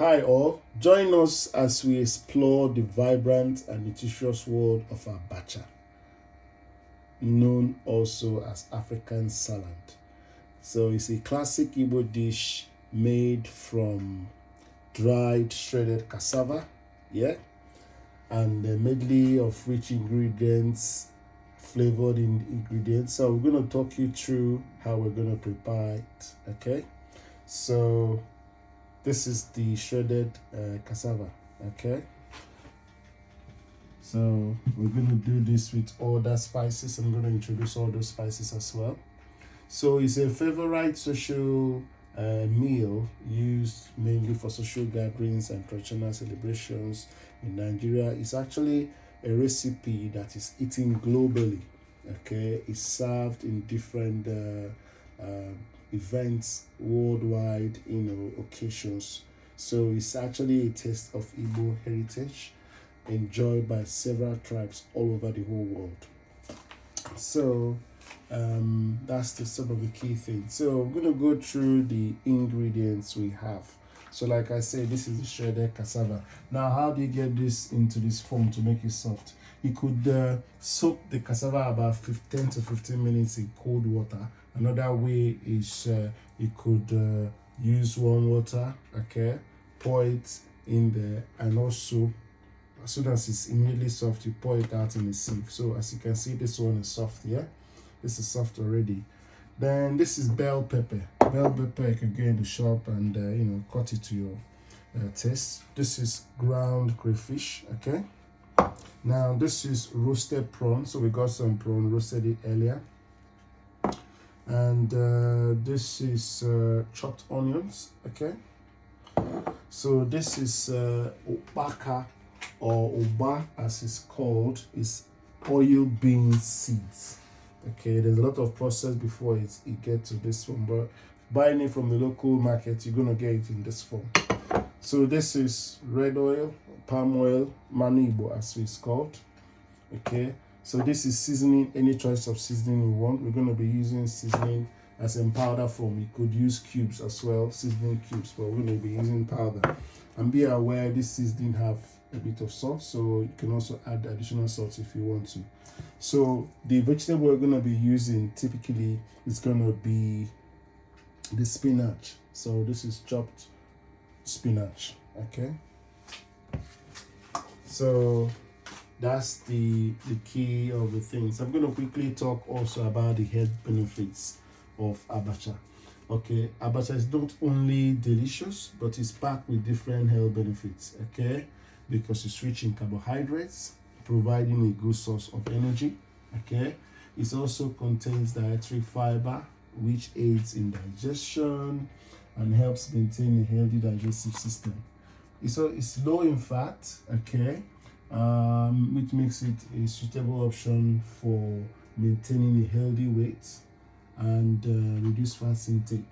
Hi all, join us as we explore the vibrant and nutritious world of Abacha, known also as African salad. So it's a classic Igbo dish made from dried shredded cassava, yeah, and a medley of rich ingredients, flavored ingredients. So we're going to talk you through how we're going to prepare it, okay? So this is the shredded cassava, okay? So we're going to do this with other spices. I'm going to introduce all those spices as well. So it's a favorite social meal used mainly for social gatherings and traditional celebrations in Nigeria. It's actually a recipe that is eaten globally, okay? It's served in different events worldwide, occasions. So it's actually a taste of Igbo heritage enjoyed by several tribes all over the whole world. So that's the sort of the key thing. So I'm going to go through the ingredients we have. So like I said, this is the shredded cassava. Now, how do you get this into this form to make it soft? You could soak the cassava about 10 to 15 minutes in cold water. Another way is you could use warm water, okay, pour it in there, and also as soon as it's immediately soft, you pour it out in a sieve. So as you can see, this one is soft, yeah? This is soft already. Then this is bell pepper. Bell pepper you can get in the shop and cut it to your taste. This is ground crayfish, okay? Now this is roasted prawn. So we got some prawn, roasted it earlier. And this is chopped onions, okay? So this is Abacha, or Ugba as it's called, is oil bean seeds. Okay, there's a lot of process before it gets to this form, but buying it from the local market, you're gonna get it in this form. So this is red oil, palm oil, Igbo as it's called. Okay, so this is seasoning, any choice of seasoning you want. We're gonna be using seasoning as in powder form. You could use cubes as well, seasoning cubes, but we're gonna be using powder. And be aware this seasoning have a bit of salt, so you can also add additional salt if you want to. So the vegetable we're going to be using typically is going to be the spinach. So this is chopped spinach, okay? So that's the key of the things. I'm going to quickly talk also about the health benefits of Abacha. Okay, Abacha is not only delicious, but it's packed with different health benefits, okay? Because it's rich in carbohydrates, providing a good source of energy, okay? It also contains dietary fiber, which aids in digestion and helps maintain a healthy digestive system. It's low in fat, okay? Which makes it a suitable option for maintaining a healthy weight and reduce fat intake.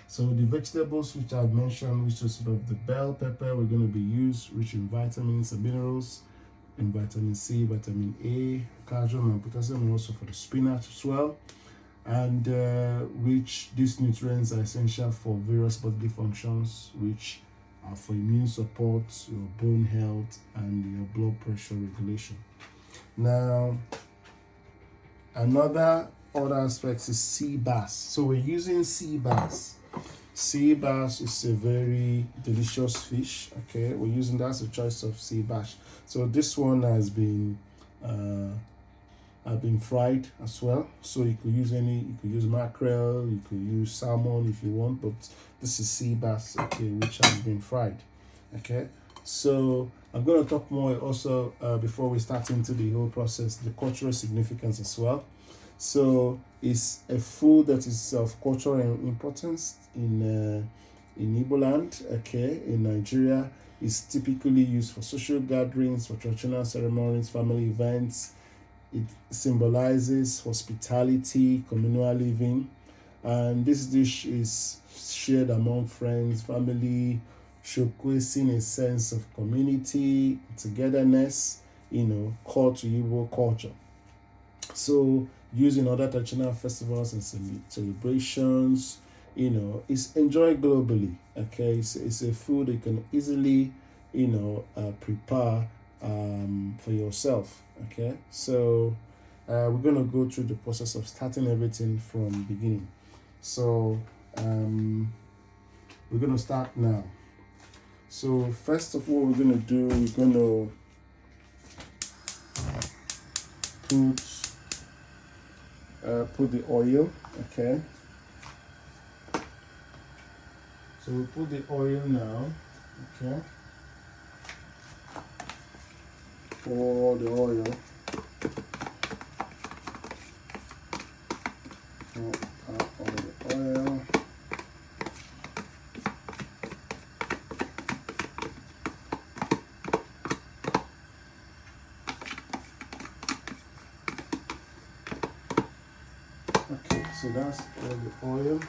So the vegetables which I've mentioned, which is sort of the bell pepper, we're going to be used, rich in vitamins and minerals, in vitamin C, vitamin A, calcium and potassium, and also for the spinach as well. And which these nutrients are essential for various bodily functions, which are for immune support, your bone health, and your blood pressure regulation. Now, other aspects is sea bass. So we're using sea bass. Sea bass is a very delicious fish, okay? We're using that as a choice of sea bass. So this one has been fried as well. So you could use mackerel, you could use salmon if you want, but this is sea bass, okay, which has been fried, okay? So I'm going to talk more also before we start into the whole process, the cultural significance as well. So it's a food that is of cultural importance in Igbo land, okay? In Nigeria, it's typically used for social gatherings, for traditional ceremonies, family events. It symbolizes hospitality, communal living, and this dish is shared among friends, family, showcasing a sense of community, togetherness, core to Igbo culture. So used in other traditional festivals and celebrations, it's enjoyed globally. Okay, it's a food you can easily, prepare for yourself. Okay, so we're gonna go through the process of starting everything from beginning. So we're gonna start now. So first of all, we're gonna do, we're gonna put the oil. Okay. So we put the oil now. Okay. Pour the oil. Pour out all the oil. Okay, so that's all the oil.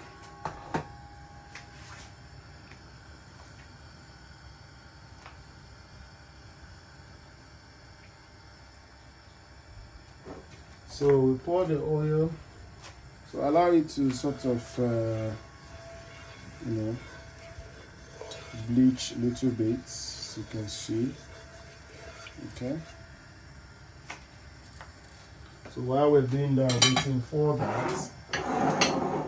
So we pour the oil. So allow it to sort of, bleach a little bit, so you can see. Okay. So while we're doing that, waiting for that,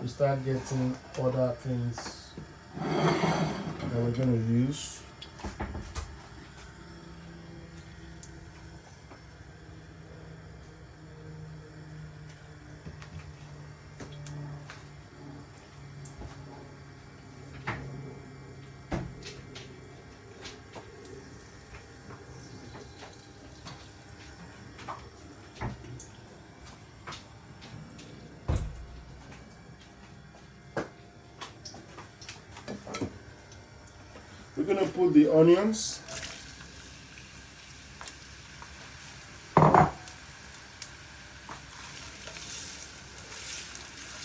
we start getting other things that we're going to use. We're going to put the onions.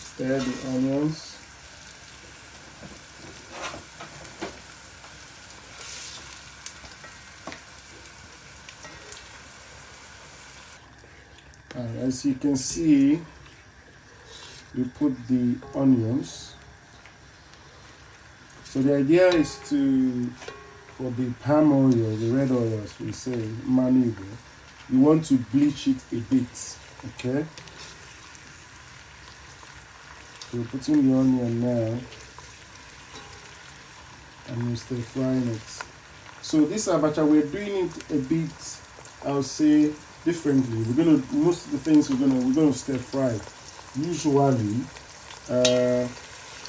Stir the onions. And as you can see, we put the onions. So the idea is for the palm oil, the red oil as we say, manigo, you want to bleach it a bit, okay? So we're putting the onion now, and we're stir frying it. So this abacha, we're doing it a bit, I'll say, differently. Most of the things we're gonna stir fry. Usually,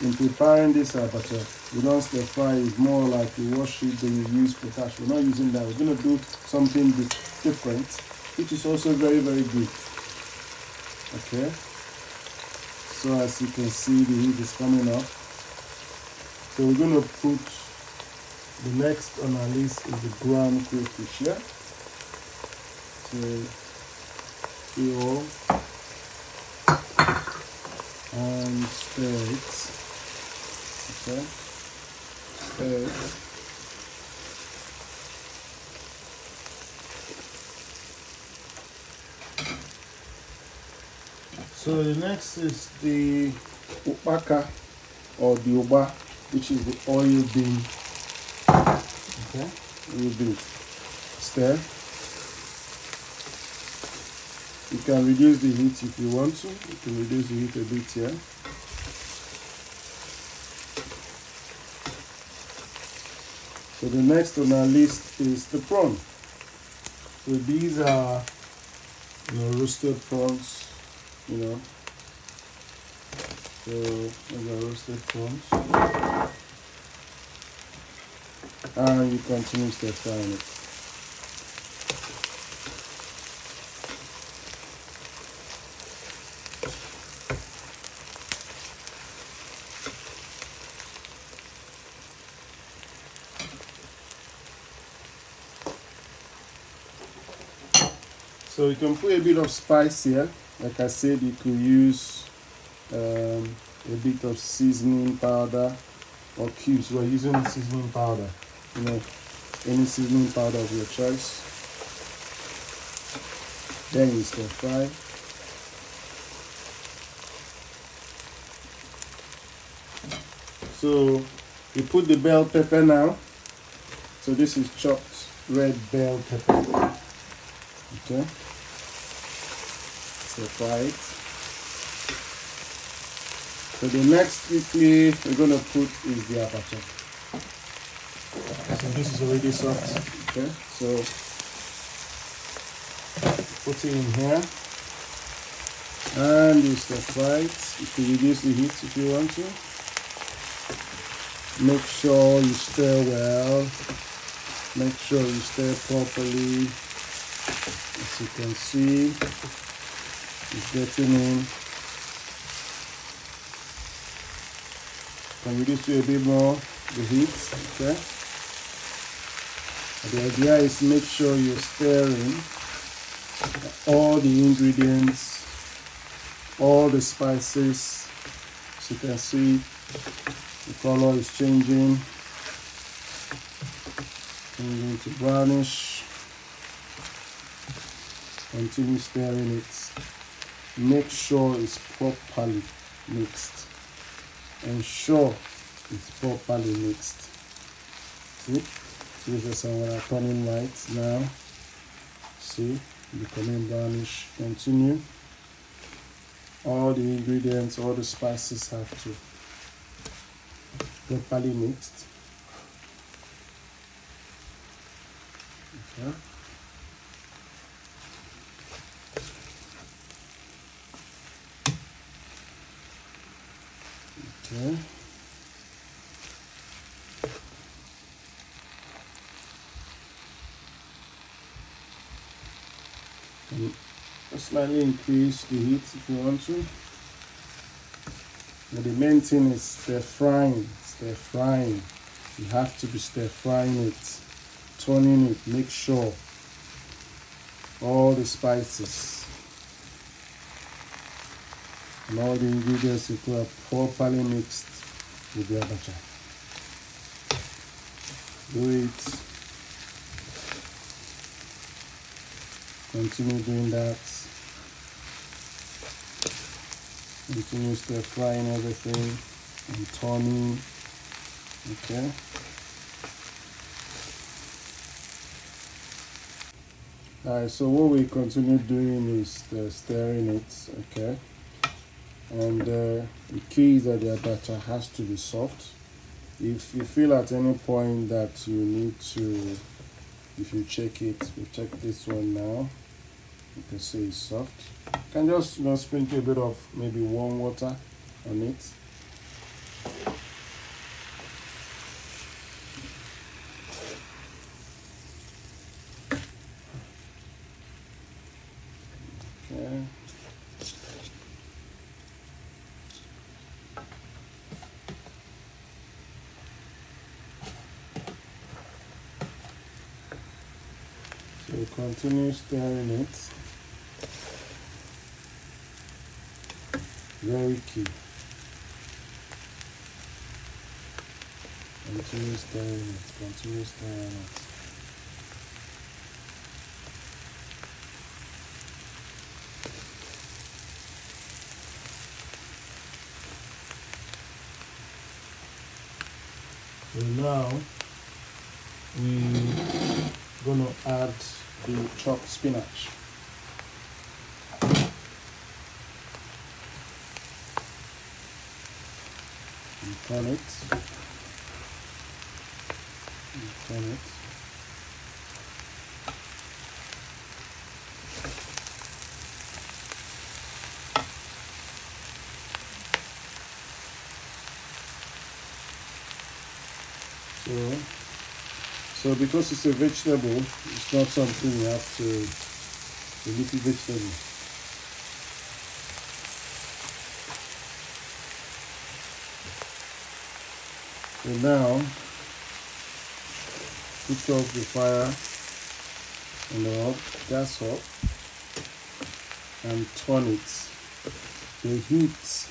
in preparing this abacha, we don't stir fry. It's more like you wash it, then you use potash. We're not using that. We're going to do something different, which is also very, very good. Okay. So as you can see, the heat is coming up. So we're going to put the next on our list is the ground crayfish here. So peel and stir it. Okay. So the next is the Abacha or the Ugba, which is the oil bean. Okay, oil bean. Stir. You can reduce the heat if you want to. You can reduce the heat a bit here. So the next on our list is the prawn. So these are, roasted prawns, So these are roasted prawns. And you continue stir frying it. So you can put a bit of spice here. Like I said, you could use a bit of seasoning powder or cubes. We're using seasoning powder. Any seasoning powder of your choice. Then you stir fry. So we put the bell pepper now. So this is chopped red bell pepper. Okay. So fry it. So the next quickly we're gonna put is the abacha. So this is already soft. Okay. So put it in here. And you stir fry it. You can reduce the heat if you want to. Make sure you stir well. Make sure you stir properly. As you can see, it's getting in. Can reduce it a bit more the heat, okay? The idea is make sure you're stirring all the ingredients, all the spices. As you can see, the color is changing to brownish. Continue stirring it. Make sure it's properly mixed. Ensure it's properly mixed. See? This is when I'm turning white now. See? Becoming brownish. Continue. All the ingredients, all the spices have to properly mixed. Okay. Okay. And slightly increase the heat if you want to. But the main thing is stir frying. Stir frying. You have to be stir frying it, turning it. Make sure all the spices and all the ingredients you put are properly mixed with the abacha. Do it. Continue doing that. Continue stir frying everything and turning. Okay. Alright, so what we continue doing is stirring it, okay? And the key is that the abacha has to be soft. If you feel at any point that you need to, if you check it, we check this one now. You can see it's soft. You can just sprinkle a bit of maybe warm water on it. Okay. So continue stirring it. Very key. Continue stirring it. Continue stirring it. So now we're gonna add the chopped spinach. And turn it. And turn it. So because it's a vegetable, it's not something you have to, a leafy vegetable. So now, switch off the fire and the gas off and turn it. The heat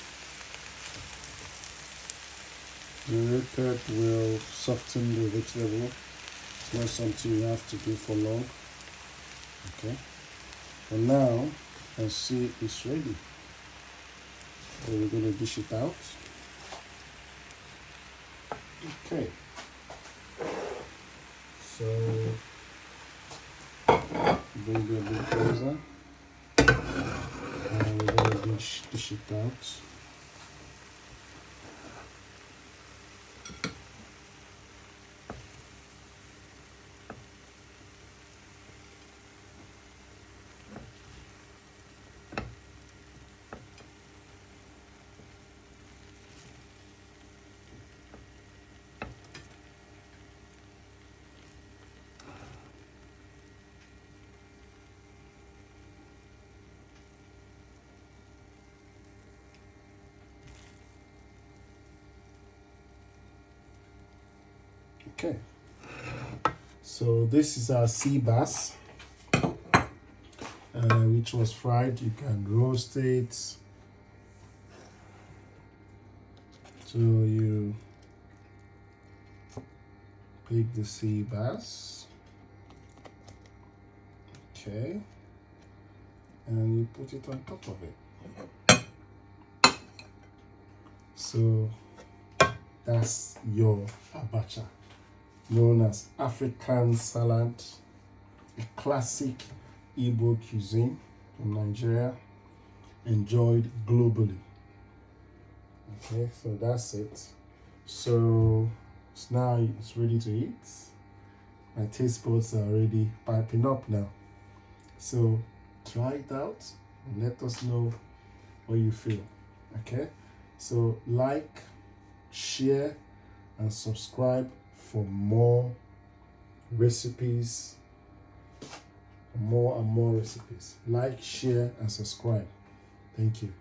generated will soften the vegetable. It's not something you have to do for long. Okay. For now, you can see it's ready. So we're going to dish it out. Okay. So bring it a bit closer. And we're going to dish it out. Okay, so this is our sea bass, which was fried. You can roast it. So you pick the sea bass, okay, and you put it on top of it. So that's your abacha, known as African salad, a classic Igbo cuisine from Nigeria, enjoyed globally. Okay, so that's it. So now it's ready to eat. My taste buds are already piping up now. So try it out and let us know what you feel. Okay, so like, share, and subscribe for more recipes, more and more recipes. Like, share, and subscribe. Thank you.